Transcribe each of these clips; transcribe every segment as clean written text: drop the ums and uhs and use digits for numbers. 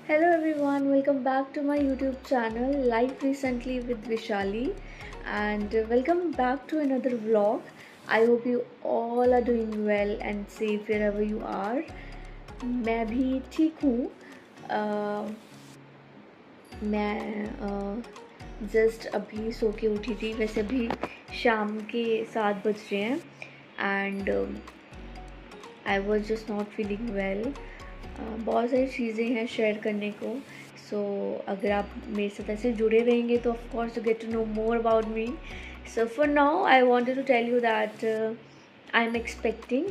Hello everyone, welcome back to my YouTube channel Life Recently with Vishali, and welcome back to another vlog. I hope you all are doing well and safe wherever you are. मैं भी ठीक हूँ. अ, मैं just अभी सो के उठी थी. वैसे अभी शाम के 7 बज रहे हैं and I was just not feeling well. बहुत सारी चीज़ें हैं शेयर करने को. सो अगर आप मेरे साथ ऐसे जुड़े रहेंगे तो of course you get to know more about me. So for now I wanted to tell you that I am expecting.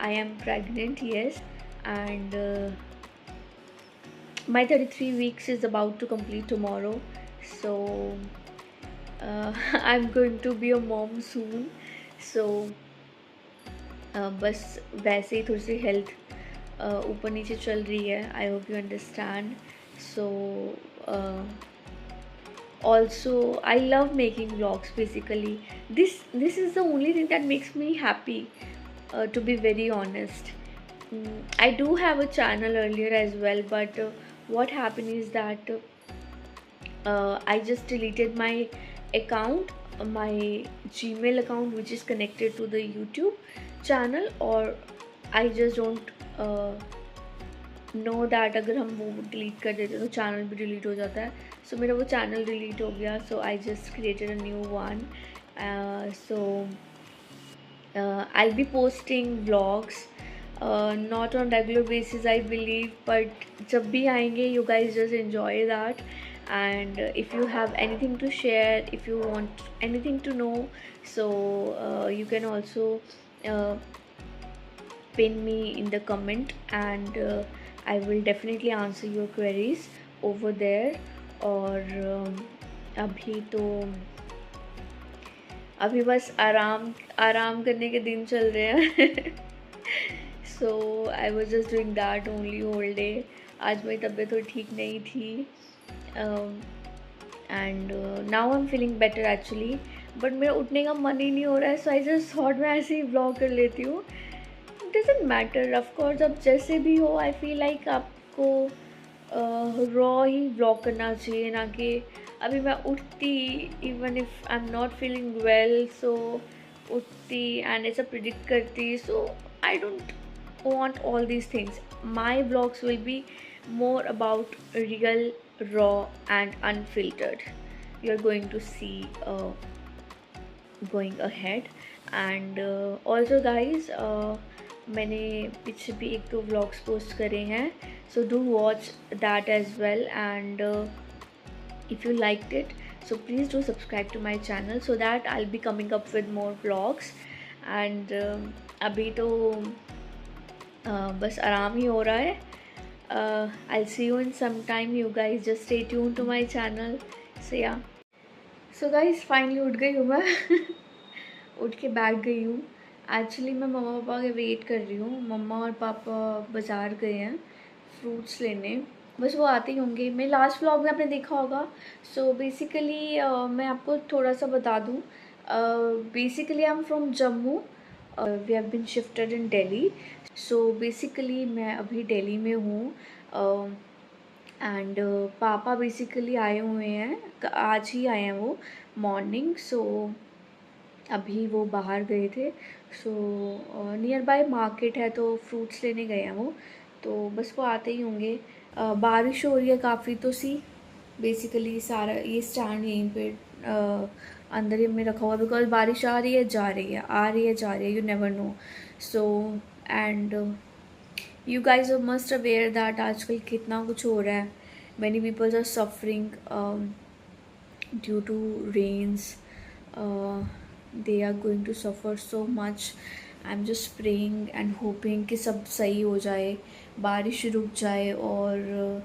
I am pregnant, yes, and my 33 weeks is about to complete tomorrow. So I'm going to be a mom soon. So बस वैसे ही थोड़ी सी health ऊपर नीचे चल रही है. I hope you understand. So also I love making vlogs. Basically this is the only thing that makes me happy, to be very honest. I do have a channel earlier as well, but what happened is that I just deleted my account, my Gmail account, which is connected to the YouTube channel, or I just don't know that अगर हम वो delete कर देते तो channel भी delete हो जाता है. सो मेरा वो चैनल डिलीट हो गया. So I just created a new one. सो I'll be posting vlogs, not on regular basis I believe, but जब भी आएंगे you guys just enjoy that. And if you have anything to share, if you want anything to know, so you can also uh, pin me in the comment, and I will definitely answer your queries over there. और अभी तो अभी बस आराम आराम करने के दिन चल रहे हैं. So I was just doing that only whole day. आज मेरी तबीयत थोड़ी ठीक नहीं थी and now I am feeling better actually. But मेरा उठने का मन ही नहीं हो रहा है. सो आई जस्ट थॉट मैं ऐसे ही व्लॉग कर लेती हूँ. Doesn't matter of course. अब जैसे भी हो आई फील लाइक आपको रॉ ही व्लॉग करना चाहिए, ना कि अभी मैं उठती even if I am not feeling well. So उठती एंड ऐसा प्रिडिक्ट करती. So I don't want all these things. My vlogs will be more about real, raw and unfiltered. You're going to see going ahead. And also guys, मैंने पीछे भी एक दो vlogs post करे हैं. So do watch that as well. And if you liked it, so please do subscribe to my channel so that I'll be coming up with more vlogs. And अभी तो बस आराम ही हो रहा है. I'll see you in some time. You guys just stay tuned to my channel. So yeah. So guys, finally उठ गई हूँ मैं. उठ के बैठ गई हूँ. एक्चुअली मैं मम्मा पापा के वेट कर रही हूँ. मम्मा और पापा बाज़ार गए हैं फ्रूट्स लेने. बस वो आते ही होंगे. मेरे लास्ट व्लॉग में आपने देखा होगा. सो बेसिकली मैं आपको थोड़ा सा बता दूँ. Basically I am from Jammu. We have been shifted in Delhi. So basically मैं अभी दिल्ली में हूँ. एंड पापा बेसिकली आए हुए हैं. आज ही आए हैं वो मॉर्निंग. सो अभी वो बाहर गए थे. सो नियर बाय मार्केट है तो फ्रूट्स लेने गए हैं वो. तो बस वो आते ही होंगे. बारिश हो रही है काफ़ी. तो सी बेसिकली सारा ये स्टैंड यहीं पे अंदर ही में रखा हुआ, बिकॉज बारिश आ रही है जा रही है, आ रही है जा रही है. You never know. So and you guys are must aware that आजकल कितना कुछ हो रहा है. Many peoples are suffering due to rains. They are going to suffer so much. I am just praying and hoping कि सब सही हो जाए, बारिश रुक जाए. और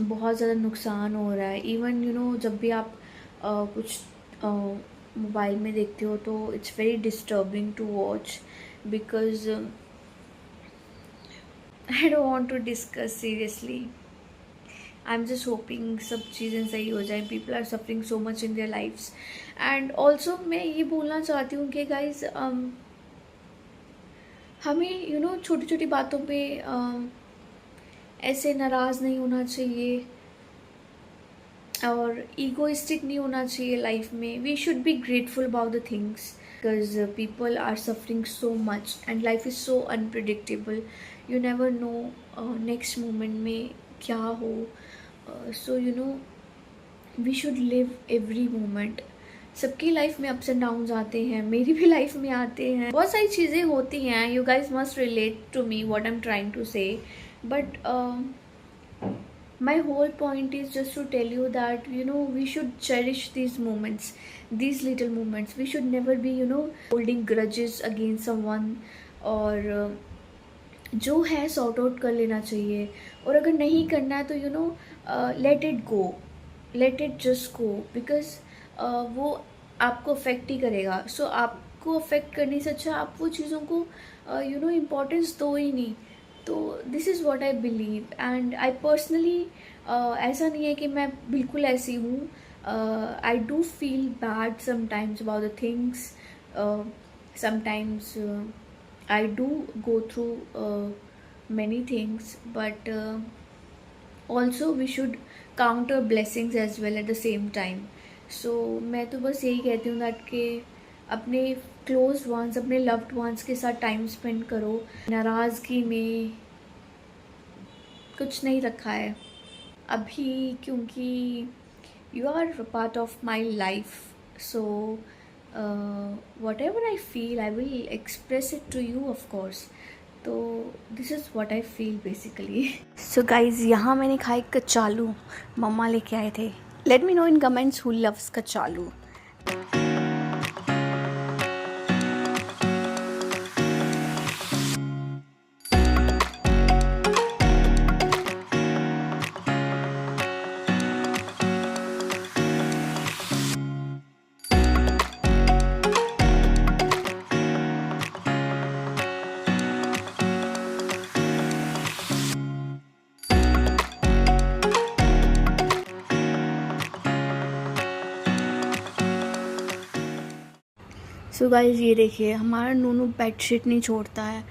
बहुत ज़्यादा नुकसान हो रहा है. इवन यू नो जब भी आप कुछ मोबाइल में देखते हो तो it's very disturbing to watch, because I don't want to discuss seriously. I am just hoping सब चीज़ें सही हो जाए. People are suffering so much in their lives. And also मैं ये बोलना चाहती हूँ कि गाइज हमें यू नो छोटी छोटी बातों पे ऐसे नाराज़ नहीं होना चाहिए और ईगोइस्टिक नहीं होना चाहिए लाइफ में. We should be grateful about the things because people are suffering so much and life is so unpredictable. You never know next moment में क्या हो. So you know we should live every moment. सबकी life में ups and downs आते हैं, मेरी भी life में आते हैं, बहुत सारी चीज़ें होती हैं. You guys must relate to me what I am trying to say. But my whole point is just to tell you that we should cherish these moments, these little moments. We should never be holding grudges against someone. और जो है sort out कर लेना चाहिए. और अगर नहीं करना है तो let it go, let it just go, because वो आपको अफेक्ट ही करेगा. सो आपको अफेक्ट करने से अच्छा आप वो चीज़ों को इम्पोर्टेंस दो ही नहीं. तो this is what I believe and I personally ऐसा नहीं है कि मैं बिल्कुल ऐसी हूँ. I do feel bad sometimes about the things. Sometimes I do go through many things, but also we should count our blessings as well at the same time. So मैं तो बस यही कहती हूँ that कि अपने क्लोज वंस, अपने loved ones के साथ टाइम स्पेंड करो. नाराज़गी में कुछ नहीं रखा है अभी, क्योंकि you are part of my life. So whatever I feel I will express it to you of course. तो this is what I feel basically. So guys, यहाँ मैंने खाए कचालू, मम्मा लेके आए थे. Let me know in comments who loves कचालू. सो गाइज़, ये देखिए हमारा नूनू बेडशीट नहीं छोड़ता है.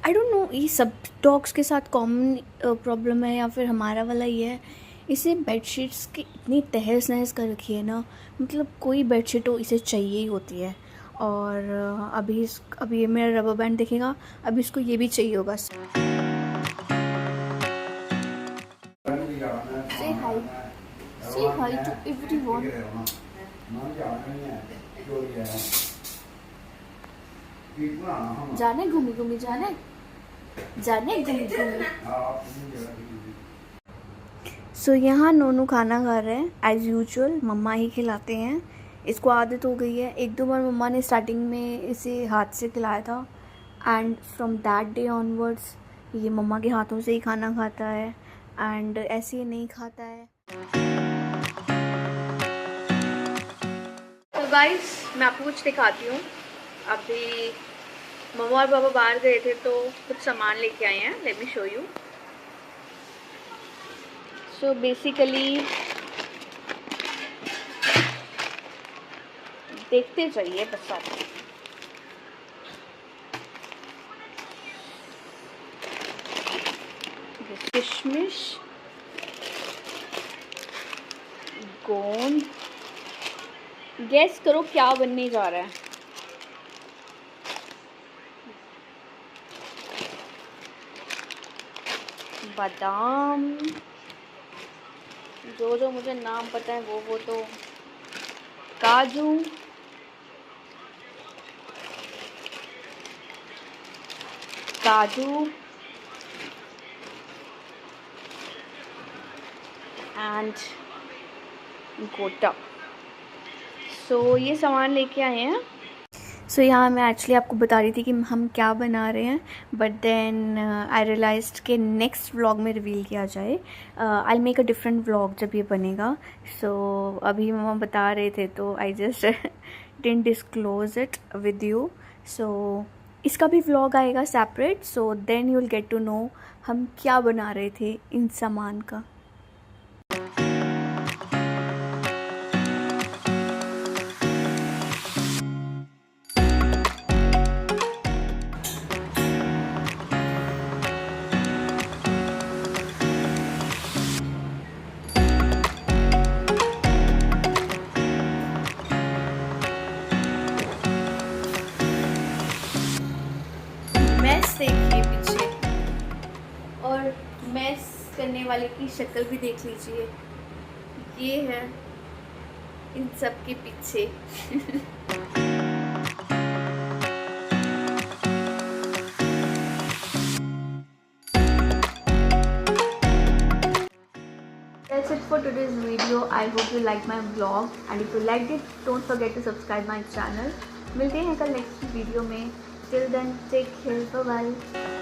आई डोंट नो ये सब डॉग्स के साथ कॉमन प्रॉब्लम है या फिर हमारा वाला ही है. इसे बेडशीट्स की इतनी तहस नहस कर रखी है ना, मतलब कोई बेडशीट हो इसे चाहिए ही होती है. और अभी ये मेरा रबर बैंड देखेगा, अभी इसको ये भी चाहिए होगा. Say hi to everyone. जाने घूमी घूमी जाने घूमी घूमी. सो यहाँ नोनू खाना खा रहे हैं एज यूजुअल. मम्मा ही खिलाते हैं, इसको आदत हो गई है. एक दो बार मम्मा ने स्टार्टिंग में इसे हाथ से खिलाया था and from that day onwards ये मम्मा के हाथों से ही खाना खाता है एंड ऐसे ही नहीं खाता है. तो गाइस, मैं आपको कुछ दिखाती हूँ. अभी मम्मा और पापा बाहर गए थे तो कुछ सामान लेके आए हैं. Let me show you. So basically देखते जाइए बस आप. किशमिश, गोंद. गेस करो क्या बनने जा रहा है. बादाम, जो मुझे नाम पता है वो तो. काजू, एंड गोटा. सो ये सामान लेके आए हैं. सो यहाँ मैं एक्चुअली आपको बता रही थी कि हम क्या बना रहे हैं, बट देन आई रियलाइज्ड कि नेक्स्ट व्लॉग में रिवील किया जाए. I make a different vlog जब ये बनेगा. सो अभी मम्मा बता रहे थे तो I just didn't disclose it with you. So इसका भी व्लॉग आएगा separate. So then you will get to know हम क्या बना रहे थे इन सामान का. करने वाले की शक्ल भी देख लीजिए, ये है इन सब के पीछे। That's it for today's video. I hope you liked my vlog and if you liked it, don't forget to subscribe my channel. मिलते हैं कल नेक्स्ट वीडियो में. Till then, take care. Bye bye.